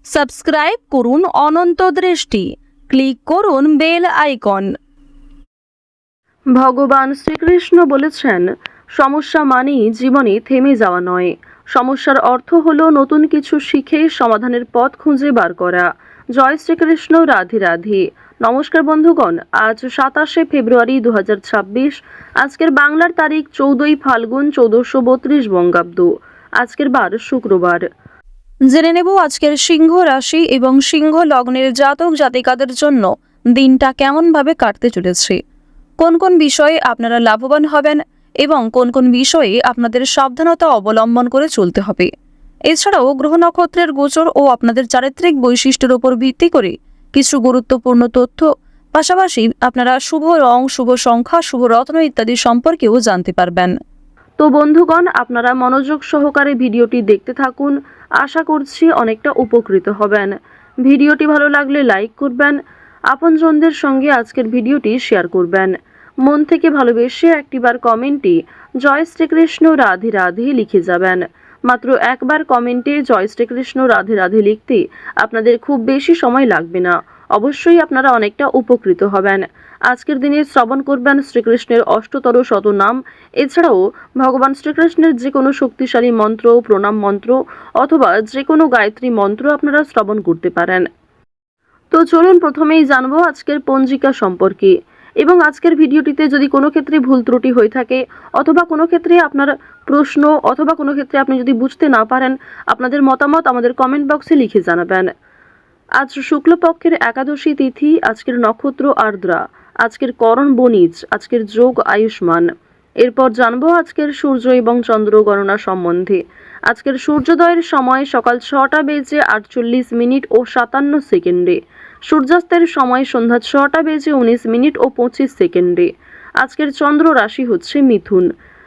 Subscribe করুন অনন্ত দৃষ্টি, click করুন বেল আইকন। ভগবান শ্রীকৃষ্ণ বলেছেন, সমস্যা মানেই জীবনে থেমে যাওয়া নয়, সমস্যার অর্থ হলো নতুন কিছু শিখে সমাধানের পথ খুঁজে বার করা। জয় শ্রীকৃষ্ণ, রাধে রাধে। নমস্কার বন্ধুগণ, আজ 27শে ফেব্রুয়ারি 2026। আজকের বাংলার তারিখ 14ই ফাল্গুন 1432 বঙ্গাব্দ। আজকের বার শুক্রবার। জেনে নেব আজকের সিংহ রাশি এবং সিংহ লগ্নের জাতক জাতিকাদের জন্য দিনটা কেমনভাবে কাটতে চলেছে, কোন কোন বিষয়ে আপনারা লাভবান হবেন এবং কোন কোন বিষয়ে আপনাদের সাবধানতা অবলম্বন করে চলতে হবে। এছাড়াও গ্রহ নক্ষত্রের গোচর ও আপনাদের চারিত্রিক বৈশিষ্ট্যের উপর ভিত্তি করে কিছু গুরুত্বপূর্ণ তথ্য, পাশাপাশি আপনারা শুভ রং, শুভ সংখ্যা, শুভ রত্ন ইত্যাদি সম্পর্কেও জানতে পারবেন। তো বন্ধুগণ, আপনারা মনোযোগ সহকারে ভিডিওটি দেখতে থাকুন। আশা করছি অনেকটা উপকৃত হবেন। ভিডিওটি ভালো লাগলে লাইক করবেন, আপনজনদের সঙ্গে আজকের ভিডিওটি শেয়ার করবেন। মন থেকে ভালোবেসে একটিবার কমেন্টে জয় শ্রীকৃষ্ণ রাধে রাধে লিখে যাবেন। মাত্র একবার কমেন্টে জয় শ্রীকৃষ্ণ রাধে রাধে লিখতে আপনাদের খুব বেশি সময় লাগবে না। অবশ্যই আপনারা অনেকটা উপকৃত হবেন। আজকের দিনে শ্রবণ করবেন শ্রীকৃষ্ণের অষ্টতর শতনাম। এছাড়াও ভগবান শ্রীকৃষ্ণের যে কোনো শক্তিশালী মন্ত্র, প্রণাম মন্ত্র অথবা যে কোনো গায়ত্রী মন্ত্র আপনারা শ্রবণ করতে পারেন। তো চলুন প্রথমেই জানবো আজকের পঞ্জিকা সম্পর্কে। এবং আজকের ভিডিওটিতে যদি কোনো ক্ষেত্রে ভুল ত্রুটি হয়ে থাকে অথবা কোনো ক্ষেত্রে আপনার প্রশ্ন অথবা কোনো ক্ষেত্রে আপনি যদি বুঝতে না পারেন, আপনাদের মতামত আমাদের কমেন্ট বক্সে লিখে জানাবেন। আজ শুক্লপক্ষের একাদশী তিথি, আজকের নক্ষত্র আর্দ্রা, আজকের করণ বণিজ, আজকের যোগ আয়ুষ্মান। এরপর জানবো আজকের সূর্য এবং চন্দ্র গণনা সম্বন্ধে। আজকের সূর্যোদয়ের সময় সকাল 6টা বেজে 48 মিনিট ও 57 সেকেন্ডে। সূর্যাস্তের সময় সন্ধ্যা 6টা বেজে 19 মিনিট ও 25 সেকেন্ডে। আজকের চন্দ্র রাশি হচ্ছে মিথুন।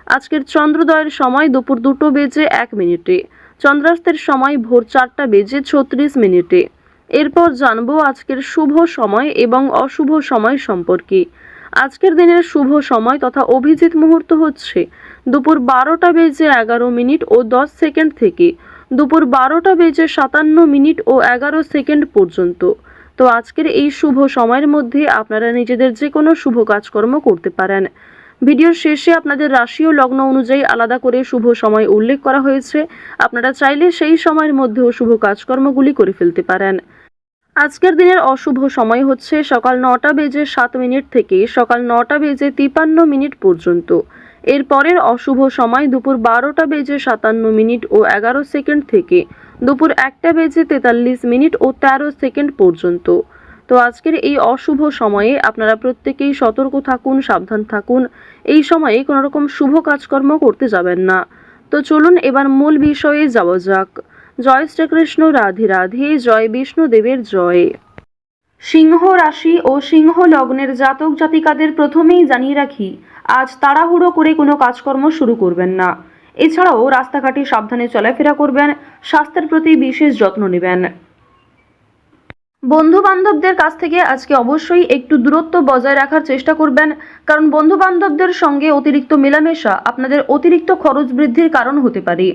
আজকের চন্দ্রোদয়ের সময় দুপুর 2টো বেজে 1 মিনিটে। চন্দ্রাস্তের সময় ভোর 4টা বেজে 36 মিনিটে। এরপর জানবো আজকের শুভ সময় এবং অশুভ সময় সম্পর্কে। আজকের দিনের শুভ সময় তথা অভিজিৎ মুহূর্ত হচ্ছে দুপুর 12টা বেজে 11 মিনিট ও 10 সেকেন্ড থেকে দুপুর 12টা বেজে 57 মিনিট ও 11 সেকেন্ড পর্যন্ত। তো আজকের এই শুভ সময়ের মধ্যে আপনারা নিজেদের যে কোনো শুভ কাজকর্ম করতে পারেন। ভিডিওর শেষে আপনাদের রাশি ও লগ্ন অনুযায়ী আলাদা করে শুভ সময় উল্লেখ করা হয়েছে। আপনারা চাইলে সেই সময়ের মধ্যেও শুভ কাজকর্মগুলি করে ফেলতে পারেন। আজকের দিনের অশুভ সময় হচ্ছে সকাল 9টা বেজে 7 মিনিট থেকে সকাল 9টা বেজে 53 মিনিট পর্যন্ত। এর পরের অশুভ সময় দুপুর 12টা বেজে 57 মিনিট ও 11 সেকেন্ড থেকে দুপুর 1টা বেজে 43 মিনিট ও 13 সেকেন্ড পর্যন্ত। তো আজকের এই অশুভ সময়ে আপনারা প্রত্যেকেই সতর্ক থাকুন, সাবধান থাকুন। এই সময়ে কোনো রকম শুভ কাজকর্ম করতে যাবেন না। তো চলুন এবার মূল বিষয়ে যাওয়া যাক। জয় শ্রীকৃষ্ণ, রাধে রাধে। জয় বিষ্ণুদেবের জয়। সিংহ রাশি ও সিংহ লগ্নের জাতক জাতিকাদের প্রথমেই জানিয়ে রাখি, আজ তাড়াহুড়ো করে কোনো কাজকর্ম শুরু করবেন না। এছাড়াও রাস্তাঘাটে সাবধানে চলাফেরা করবেন, স্বাস্থ্যের প্রতি বিশেষ যত্ন নেবেন। বন্ধু বান্ধবদের কাছ থেকে আজকে অবশ্যই একটু দূরত্ব বজায় রাখার চেষ্টা করবেন, কারণ বন্ধু বান্ধবদের সঙ্গে অতিরিক্ত মেলামেশা আপনাদের অতিরিক্ত খরচ বৃদ্ধির কারণ হতে পারে।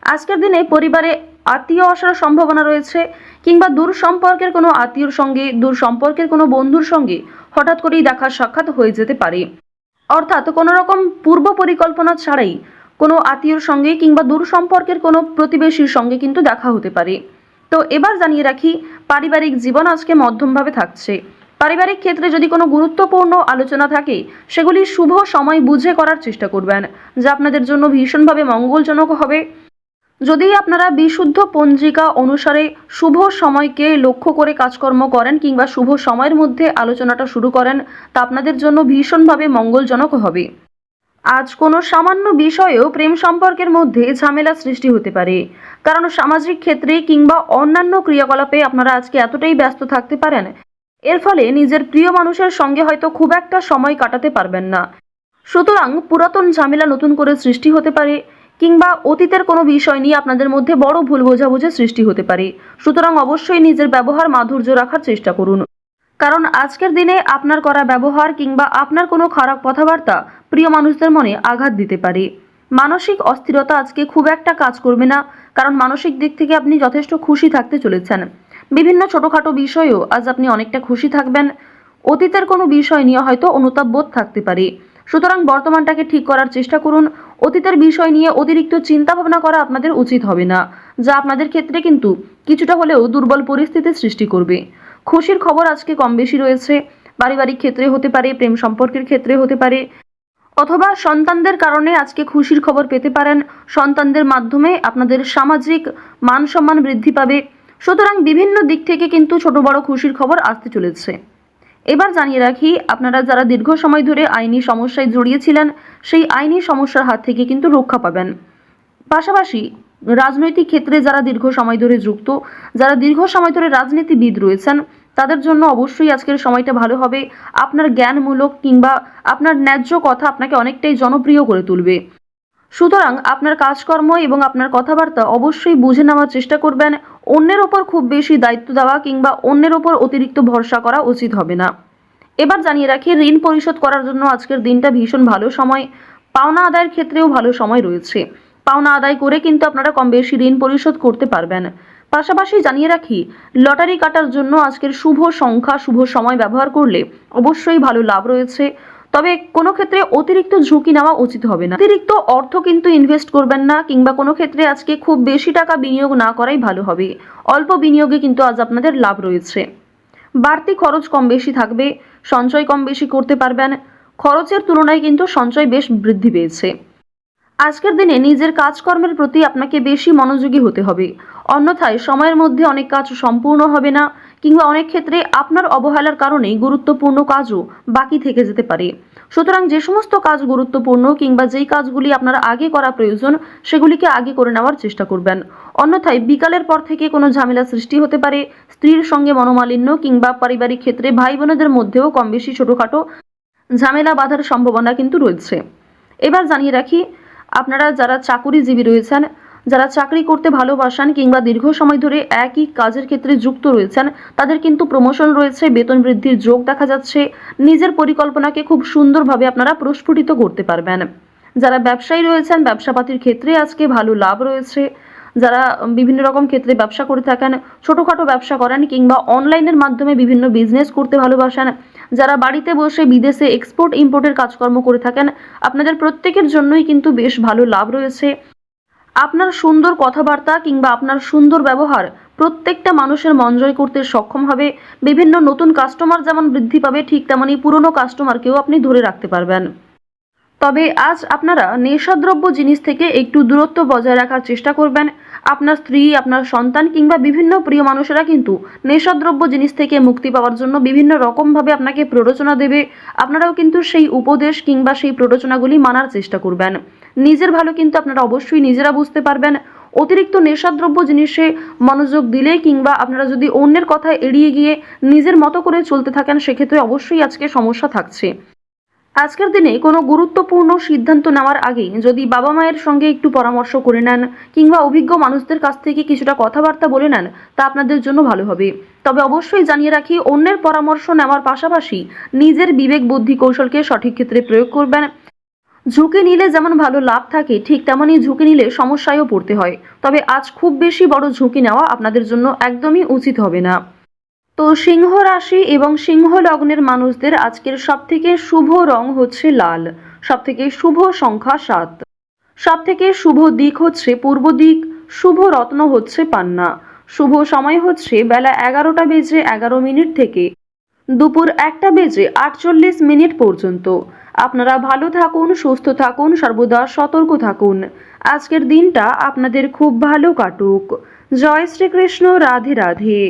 আজকের দিনে পরিবারে আত্মীয় আসার সম্ভাবনা রয়েছে, কিংবা দূর সম্পর্কের কোনো আত্মীয়র সঙ্গে, দূর সম্পর্কের কোনো বন্ধুর সঙ্গে হঠাৎ করেই দেখা সাক্ষাৎ হয়ে যেতে পারে। অর্থাৎ কোনো রকম পূর্ব পরিকল্পনা ছাড়াই কোনো আত্মীয়র সঙ্গে কিংবা দূর সম্পর্কের কোনো প্রতিবেশীর সঙ্গে কিন্তু দেখা হতে পারে। তো এবার জানিয়ে রাখি, পারিবারিক জীবন আজকে মধ্যমভাবে থাকছে। পারিবারিক ক্ষেত্রে যদি কোনো গুরুত্বপূর্ণ আলোচনা থাকে, সেগুলি শুভ সময় বুঝে করার চেষ্টা করবেন, যা আপনাদের জন্য ভীষণভাবে মঙ্গলজনক হবে। যদি আপনারা বিশুদ্ধ পঞ্জিকা অনুসারে শুভ সময়কে লক্ষ্য করে কাজকর্ম করেন কিংবা শুভ সময়ের মধ্যে আলোচনাটা শুরু করেন, তা আপনাদের জন্য ভীষণভাবে মঙ্গলজনক হবে। আজ কোনো সামান্য বিষয়েও প্রেম সম্পর্কের মধ্যে ঝামেলা সৃষ্টি হতে পারে, কারণ সামাজিক ক্ষেত্রে কিংবা অন্যান্য ক্রিয়াকলাপে আপনারা আজকে এতটাই ব্যস্ত থাকতে পারেন, এর ফলে নিজের প্রিয় মানুষের সঙ্গে হয়তো খুব একটা সময় কাটাতে পারবেন না। সুতরাং পুরাতন ঝামেলা নতুন করে সৃষ্টি হতে পারে, কিংবা অতীতের কোনো বিষয় নিয়ে আপনাদের মধ্যে বড় ভুল বোঝাবুঝি সৃষ্টি হতে পারে। সুতরাং অবশ্যই নিজের ব্যবহার মাধুর্য রাখার চেষ্টা করুন, কারণ আজকের দিনে আপনার করা ব্যবহার কিংবা আপনার কোনো খারাপ কথাবার্তা প্রিয় মানুষদের মনে আঘাত দিতে পারে। মানসিক অস্থিরতা আজকে খুব একটা কাজ করবে না, কারণ মানসিক দিক থেকে আপনি যথেষ্ট খুশি থাকতে চলেছেন। বিভিন্ন ছোটখাটো বিষয়েও আজ আপনি অনেকটা খুশি থাকবেন। অতীতের কোনো বিষয় নিয়ে হয়তো অনুতাপ বোধ থাকতে পারে, সুতরাং বর্তমানটাকে ঠিক করার চেষ্টা করুন। অতীতের বিষয় নিয়ে অতিরিক্ত চিন্তা ভাবনা করা আপনাদের উচিত হবে না, যা আপনাদের ক্ষেত্রে কিন্তু কিছুটা হলেও দুর্বল পরিস্থিতির সৃষ্টি করবে। খুশির খবর আজকে কম বেশি রয়েছে, পারিবারিক ক্ষেত্রে হতে পারে, প্রেম সম্পর্কের ক্ষেত্রে হতে পারে, অথবা সন্তানদের কারণে আজকে খুশির খবর পেতে পারেন। সন্তানদের মাধ্যমে আপনাদের সামাজিক মান সম্মান বৃদ্ধি পাবে। সুতরাং বিভিন্ন দিক থেকে কিন্তু ছোট বড় খুশির খবর আসতে চলেছে। এবার জানিয়ে রাখি, আপনারা যারা দীর্ঘ সময় ধরে আইনি সমস্যায় জড়িয়েছিলেন, সেই আইনি সমস্যার হাত থেকে কিন্তু রক্ষা পাবেন। পাশাপাশি রাজনৈতিক ক্ষেত্রে যারা দীর্ঘ সময় ধরে যুক্ত, যারা দীর্ঘ সময় ধরে রাজনীতিবিদ রয়েছেন, তাদের জন্য অবশ্যই আজকের সময়টা ভালো হবে। আপনার জ্ঞানমূলক কিংবা আপনার ন্যায্য কথা আপনাকে অনেকটাই জনপ্রিয় করে তুলবে। সুতরাং আপনার কাজকর্ম এবং আপনার কথাবার্তা অবশ্যই বুঝে নেওয়ার চেষ্টা করবেন। অন্যের ওপর খুব বেশি দায়িত্ব দেওয়া কিংবা অন্যের ওপর অতিরিক্ত ভরসা করা উচিত হবে না। এবার জানিয়ে রাখি, ঋণ পরিশোধ করার জন্য আজকের দিনটা ভীষণ ভালো সময়। পাওনা আদায়ের ক্ষেত্রেও ভালো সময় রয়েছে। পাওনা আদায় করে কিন্তু আপনারা কম বেশি ঋণ পরিশোধ করতে পারবেন। পাশাপাশি জানিয়ে রাখি, লটারি কাটার জন্য আজকের শুভ সংখ্যা, শুভ সময় ব্যবহার করলে অবশ্যই ভালো লাভ রয়েছে। তবে কোনো ক্ষেত্রে অতিরিক্ত ঝুঁকি নেওয়া উচিত হবে না। অতিরিক্ত অর্থ কিন্তু ইনভেস্ট করবেন না, কিংবা কোনো ক্ষেত্রে আজকে খুব বেশি টাকা বিনিয়োগ না করাই ভালো হবে। অল্প বিনিয়োগে কিন্তু আজ আপনাদের লাভ রয়েছে। বাড়তি খরচ কম বেশি থাকবে, সঞ্চয় কম বেশি করতে পারবেন। খরচের তুলনায় কিন্তু সঞ্চয় বেশ বৃদ্ধি পেয়েছে। আজকের দিনে নিজের কাজকর্মের প্রতি আপনাকে বেশি মনোযোগী হতে হবে, অন্যথায় সময়ের মধ্যে অনেক কাজ সম্পূর্ণ হবে না, কিংবা অনেক ক্ষেত্রে আপনার অবহেলার কারণে গুরুত্বপূর্ণ কাজও বাকি থেকে যেতে পারে। সুতরাং যে সমস্ত কাজ গুরুত্বপূর্ণ কিংবা যেই কাজগুলি আপনার আগে করা প্রয়োজন, সেগুলিকে আগে করে নেওয়ার চেষ্টা করবেন। অন্যথায় বিকালের পর থেকে কোনো ঝামেলা সৃষ্টি হতে পারে। স্ত্রীর সঙ্গে মনোমালিন্য কিংবা পারিবারিক ক্ষেত্রে ভাই বোনেদের মধ্যেও কম বেশি ছোটখাটো ঝামেলা বাঁধার সম্ভাবনা কিন্তু রয়েছে। এবার জানিয়ে রাখি, আপনারা যারা চাকুরিজীবী রয়েছেন, যারা চাকরি করতে ভালোবাসেন কিংবা দীর্ঘ সময় ধরে একই কাজের ক্ষেত্রে যুক্ত রয়েছেন, তাদের কিন্তু প্রমোশন রয়েছে, বেতন বৃদ্ধির যোগ দেখা যাচ্ছে। নিজের পরিকল্পনাকে খুব সুন্দরভাবে আপনারা প্রস্ফুটিত করতে পারবেন। যারা ব্যবসায়ী রয়েছেন, ব্যবসাপাতির ক্ষেত্রে আজকে ভালো লাভ রয়েছে। যারা বিভিন্ন রকম ক্ষেত্রে ব্যবসা করে থাকেন, ছোটোখাটো ব্যবসা করেন কিংবা অনলাইনের মাধ্যমে বিভিন্ন বিজনেস করতে ভালোবাসেন, যারা বাড়িতে বসে বিদেশে এক্সপোর্ট ইম্পোর্টের কাজকর্ম করে থাকেন, আপনাদের প্রত্যেকের জন্যই কিন্তু বেশ ভালো লাভ রয়েছে। আপনার সুন্দর কথাবার্তা কিংবা আপনার সুন্দর ব্যবহার প্রত্যেকটা মানুষের মন জয় করতে সক্ষম হবে। বিভিন্ন নতুন কাস্টমার যেমন বৃদ্ধি পাবে, ঠিক তেমনি পুরনো কাস্টমারকেও আপনি ধরে রাখতে পারবেন। তবে আজ আপনারা নেশাদ্রব্য জিনিস থেকে একটু দূরত্ব বজায় রাখার চেষ্টা করবেন। আপনার স্ত্রী, আপনার সন্তান কিংবা বিভিন্ন প্রিয় মানুষেরা কিন্তু নেশাদ্রব্য জিনিস থেকে মুক্তি পাওয়ার জন্য বিভিন্ন রকমভাবে আপনাকে প্ররোচনা দেবে। আপনারাও কিন্তু সেই উপদেশ কিংবা সেই প্ররোচনাগুলি মানার চেষ্টা করবেন। নিজের ভালো কিন্তু আপনারা অবশ্যই নিজেরা বুঝতে পারবেন। অতিরিক্ত নেশাদ্রব্য জিনিসে মনোযোগ দিলে কিংবা আপনারা যদি অন্যের কথা এড়িয়ে গিয়ে নিজের মতো করে চলতে থাকেন, সেক্ষেত্রে অবশ্যই আজকে সমস্যা থাকছে। আজকের দিনে কোনো গুরুত্বপূর্ণ সিদ্ধান্ত নেওয়ার আগে যদি বাবা মায়ের সঙ্গে একটু পরামর্শ করে নেন কিংবা অভিজ্ঞ মানুষদের কাছ থেকে কিছুটা কথাবার্তা বলে নেন, তা আপনাদের জন্য ভালো হবে। তবে অবশ্যই জানিয়ে রাখি, অন্যের পরামর্শ নেওয়ার পাশাপাশি নিজের বিবেক বুদ্ধি কৌশলকে সঠিক ক্ষেত্রে প্রয়োগ করবেন। ঝুঁকি নিলে যেমন ভালো লাভ থাকে, ঠিক তেমনই ঝুঁকি নিলে সমস্যায়ও পড়তে হয়। তবে আজ খুব বেশি বড় ঝুঁকি নেওয়া আপনাদের জন্য একদমই উচিত হবে না। তো সিংহ রাশি এবং সিংহ লগ্নের মানুষদের আজকের সবথেকে শুভ রং হচ্ছে লাল, সবথেকে শুভ সংখ্যা 7, সবথেকে শুভ দিক হচ্ছে পূর্ব দিক, শুভ রত্ন হচ্ছে পান্না, শুভ সময় হচ্ছে বেলা 11:11 থেকে দুপুর 1:48 পর্যন্ত। আপনারা ভালো থাকুন, সুস্থ থাকুন, সর্বদা সতর্ক থাকুন। আজকের দিনটা আপনাদের খুব ভালো কাটুক। জয় শ্রীকৃষ্ণ। রাধে রাধে।